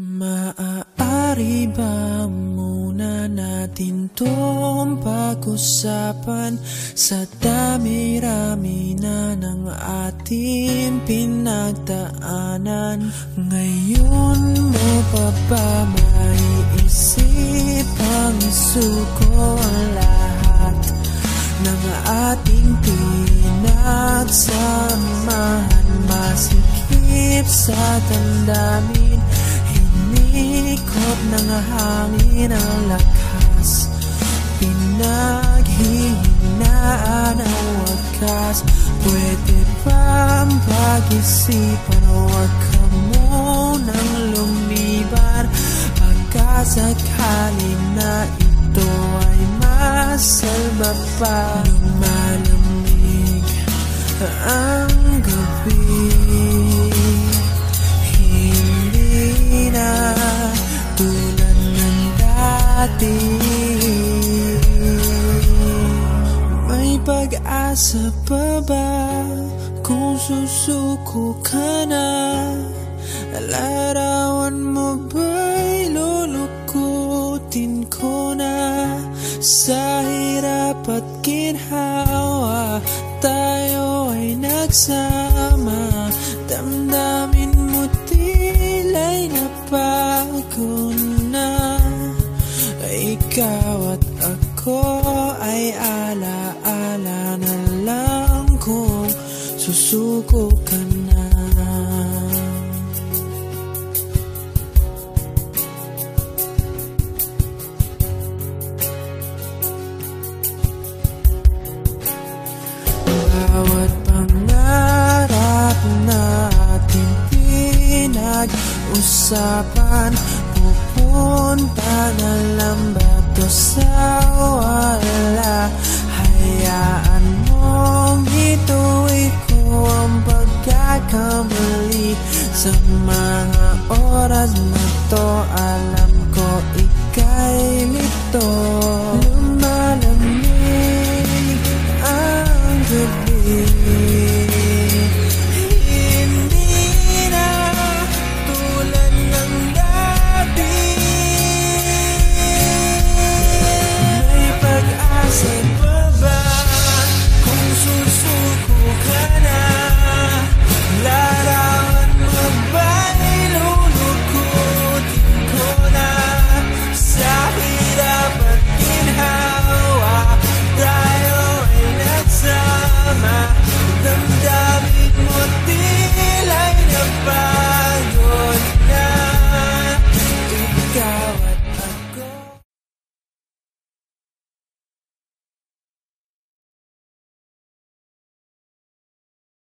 Maaari ba muna natin tong pag-usapan sa dami-rami na ng ating pinagdaanan? Ngayon mo pa ba maiisip ang isuko ang lahat ng ating pinagsamahan? Masikip sa damdamin, ikot ng hangin ang lakas, pinaghihinaan ang wakas. Pwede bang pag-isipan, huwag ka munang lumiban, pagkasakali na ito ay masalba pa. Lumalamig ang gabi, tulad ng dati. May pag-asa pa ba kung susuko ka na? Larawan mo ba'y lulukutin ko na? Sa hirap at ginhawa tayo ay nagsama, damdamin mo tila'y nabago na. Ikaw at ako ay ala-ala na lang kung susuko ka na. Bawat pangarap natin pinag-usapan, pupunta na lang ba to sa wala? Hayaan mong ituwi ko ang pagkakamali sa mga oras na to. Alam ko ika'y lito. Lumalamig ang gabi, Sa baba, kung susuko ka na,